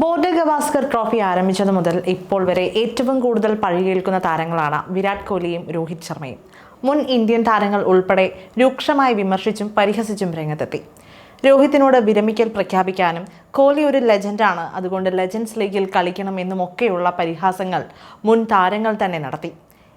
Border Gavaskar trophy ആരംഭിച്ചത് മുതൽ ഇപ്പോൾ വരെ ഏറ്റവും കൂടുതൽ പഴികേൽക്കുന്ന താരങ്ങളാണ് വിരാട് കോഹ്ലിയും രോഹിത് ശർമ്മയും. മുൻ ഇന്ത്യൻ താരങ്ങൾ ഉൾപ്പെടെ രൂക്ഷമായി വിമർശിച്ചും പരിഹസിച്ചും രംഗത്തെത്തി. രോഹിത്തിനോട് വിരമിക്കൽ പ്രഖ്യാപിക്കാനും കോഹ്ലി ഒരു ലെജൻഡാണ്, അതുകൊണ്ട് ലെജൻഡ്സ് ലീഗിൽ കളിക്കണമെന്നുമൊക്കെയുള്ള പരിഹാസങ്ങൾ മുൻ താരങ്ങൾ തന്നെ നടത്തി.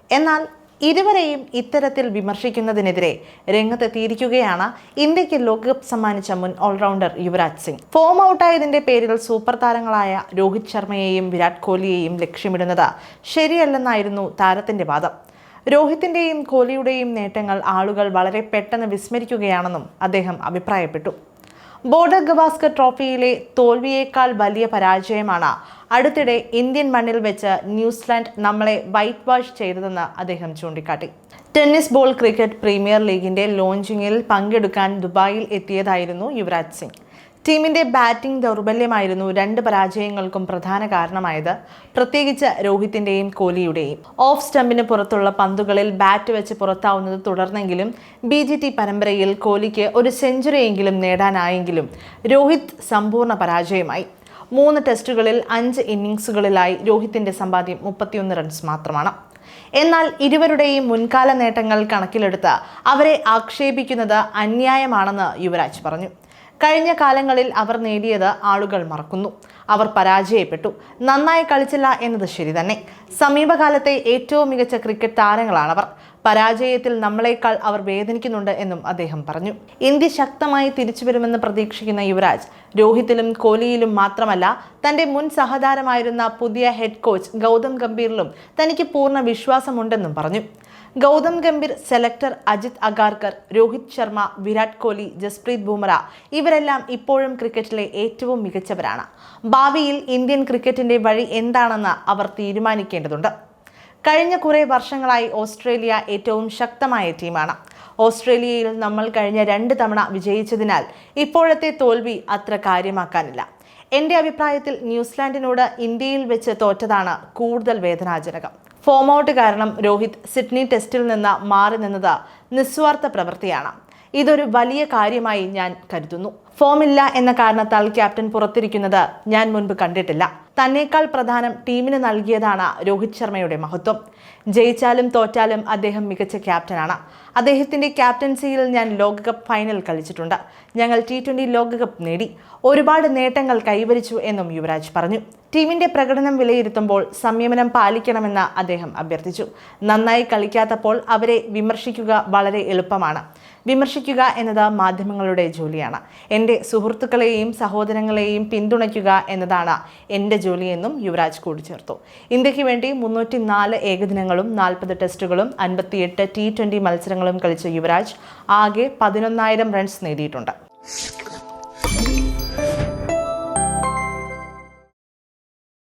എന്നാൽ ഇരുവരെയും ഇത്തരത്തിൽ വിമർശിക്കുന്നതിനെതിരെ രംഗത്തെത്തിയിരിക്കുകയാണ് ഇന്ത്യക്ക് ലോകകപ്പ് സമ്മാനിച്ച മുൻ ഓൾറൗണ്ടർ യുവരാജ് സിംഗ്. ഫോം ഔട്ടായതിന്റെ പേരിൽ സൂപ്പർ താരങ്ങളായ രോഹിത് ശർമ്മയെയും വിരാട് കോഹ്ലിയെയും ലക്ഷ്യമിടുന്നത് ശരിയല്ലെന്നായിരുന്നു താരത്തിന്റെ വാദം. രോഹിത്തിന്റെയും കോഹ്ലിയുടെയും നേട്ടങ്ങൾ ആളുകൾ വളരെ പെട്ടെന്ന് വിസ്മരിക്കുകയാണെന്നും അദ്ദേഹം അഭിപ്രായപ്പെട്ടു. ബോർഡർ ഗവാസ്കർ ട്രോഫിയിലെ തോൽവിയേക്കാൾ വലിയ പരാജയമാണ് അടുത്തിടെ ഇന്ത്യൻ മണ്ണിൽ വെച്ച് ന്യൂസിലാൻഡ് നമ്മളെ വൈറ്റ് വാഷ് ചെയ്തതെന്ന് അദ്ദേഹം ചൂണ്ടിക്കാട്ടി. ടെന്നീസ് ബോൾ ക്രിക്കറ്റ് പ്രീമിയർ ലീഗിന്റെ ലോഞ്ചിങ്ങിൽ പങ്കെടുക്കാൻ ദുബായിൽ എത്തിയതായിരുന്നു യുവരാജ് സിംഗ്. ടീമിന്റെ ബാറ്റിംഗ് ദൗർബല്യമായിരുന്നു രണ്ട് പരാജയങ്ങൾക്കും പ്രധാന കാരണമായത്, പ്രത്യേകിച്ച് രോഹിത്തിന്റെയും കോഹ്ലിയുടെയും. ഓഫ് സ്റ്റമ്പിന് പുറത്തുള്ള പന്തുകളിൽ ബാറ്റ് വെച്ച് പുറത്താവുന്നത് തുടർന്നെങ്കിലും BGT പരമ്പരയിൽ കോഹ്ലിക്ക് ഒരു സെഞ്ചുറിയെങ്കിലും നേടാനായെങ്കിലും രോഹിത് സമ്പൂർണ്ണ പരാജയമായി. 3 ടെസ്റ്റുകളിൽ 5 ഇന്നിംഗ്സുകളിലായി രോഹിത്തിന്റെ സമ്പാദ്യം 31 റൺസ് മാത്രമാണ്. എന്നാൽ ഇരുവരുടെയും മുൻകാല നേട്ടങ്ങൾ കണക്കിലെടുത്ത് അവരെ ആക്ഷേപിക്കുന്നത് അന്യായമാണെന്ന് യുവരാജ് പറഞ്ഞു. കഴിഞ്ഞ കാലങ്ങളിൽ അവർ നേടിയത് ആളുകൾ മറക്കുന്നു. അവർ പരാജയപ്പെട്ടു, നന്നായി കളിച്ചില്ല എന്നത് ശരി തന്നെ. സമീപകാലത്തെ ഏറ്റവും മികച്ച ക്രിക്കറ്റ് താരങ്ങളാണവർ. പരാജയത്തിൽ നമ്മളെക്കാൾ അവർ വേദനിക്കുന്നുണ്ട് എന്നും അദ്ദേഹം പറഞ്ഞു. ഇന്ത്യ ശക്തമായി തിരിച്ചു വരുമെന്ന് പ്രതീക്ഷിക്കുന്ന യുവരാജ് രോഹിത്തിലും കോഹ്ലിയിലും മാത്രമല്ല, തന്റെ മുൻ സഹതാരമായിരുന്ന പുതിയ ഹെഡ് കോച്ച് ഗൗതം ഗംഭീറിലും തനിക്ക് പൂർണ്ണ വിശ്വാസമുണ്ടെന്നും പറഞ്ഞു. ഗൗതം ഗംഭീർ, സെലക്ടർ അജിത് അഗാർക്കർ, രോഹിത് ശർമ്മ, വിരാട് കോഹ്ലി, ജസ്പ്രീത് ബുംറ ഇവരെല്ലാം ഇപ്പോഴും ക്രിക്കറ്റിലെ ഏറ്റവും മികച്ചവരാണ്. ഭാവിയിൽ ഇന്ത്യൻ ക്രിക്കറ്റിന്റെ വഴി എന്താണെന്ന് അവർ തീരുമാനിക്കേണ്ടതുണ്ട്. കഴിഞ്ഞ കുറേ വർഷങ്ങളായി ഓസ്ട്രേലിയ ഏറ്റവും ശക്തമായ ടീമാണ്. ഓസ്ട്രേലിയയിൽ നമ്മൾ കഴിഞ്ഞ 2 തവണ വിജയിച്ചതിനാൽ ഇപ്പോഴത്തെ തോൽവി അത്ര കാര്യമാക്കാനില്ല. എൻ്റെ അഭിപ്രായത്തിൽ ന്യൂസിലാൻഡിനോട് ഇന്ത്യയിൽ വെച്ച് തോറ്റതാണ് കൂടുതൽ വേദനാജനകം. ഫോം ഔട്ട് കാരണം രോഹിത് സിഡ്നി ടെസ്റ്റിൽ നിന്ന് മാറി നിന്നത് നിസ്വാർത്ഥ പ്രവൃത്തിയാണ്. ഇതൊരു വലിയ കാര്യമായി ഞാൻ കരുതുന്നു. ഫോമില്ല എന്ന കാരണത്താൽ ക്യാപ്റ്റൻ പുറത്തിരിക്കുന്നത് ഞാൻ മുൻപ് കണ്ടിട്ടില്ല. തന്നേക്കാൾ പ്രധാനം ടീമിന് നൽകിയതാണ് രോഹിത് ശർമ്മയുടെ മഹത്വം. ജയിച്ചാലും തോറ്റാലും അദ്ദേഹം മികച്ച ക്യാപ്റ്റനാണ്. അദ്ദേഹത്തിന്റെ ക്യാപ്റ്റൻസിയിൽ ഞാൻ ലോകകപ്പ് ഫൈനൽ കളിച്ചിട്ടുണ്ട്. ഞങ്ങൾ T20 ലോകകപ്പ് നേടി, ഒരുപാട് നേട്ടങ്ങൾ കൈവരിച്ചു എന്നും യുവരാജ് പറഞ്ഞു. ടീമിന്റെ പ്രകടനം വിലയിരുത്തുമ്പോൾ സംയമനം പാലിക്കണമെന്ന് അദ്ദേഹം അഭ്യർത്ഥിച്ചു. നന്നായി കളിക്കാത്തപ്പോൾ അവരെ വിമർശിക്കുക വളരെ എളുപ്പമാണ്. വിമർശിക്കുക എന്നത് മാധ്യമങ്ങളുടെ ജോലിയാണ്. എൻ്റെ സുഹൃത്തുക്കളെയും സഹോദരങ്ങളെയും പിന്തുണയ്ക്കുക എന്നതാണ് എൻ്റെ ജോലിയെന്നും യുവരാജ് കൂട്ടിച്ചേർത്തു. ഇന്ത്യക്ക് വേണ്ടി 304 ഏകദിനങ്ങളും 40 ടെസ്റ്റുകളും 58 T20 മത്സരങ്ങളും കളിച്ച യുവരാജ് ആകെ 11,000 റൺസ് നേടിയിട്ടുണ്ട്.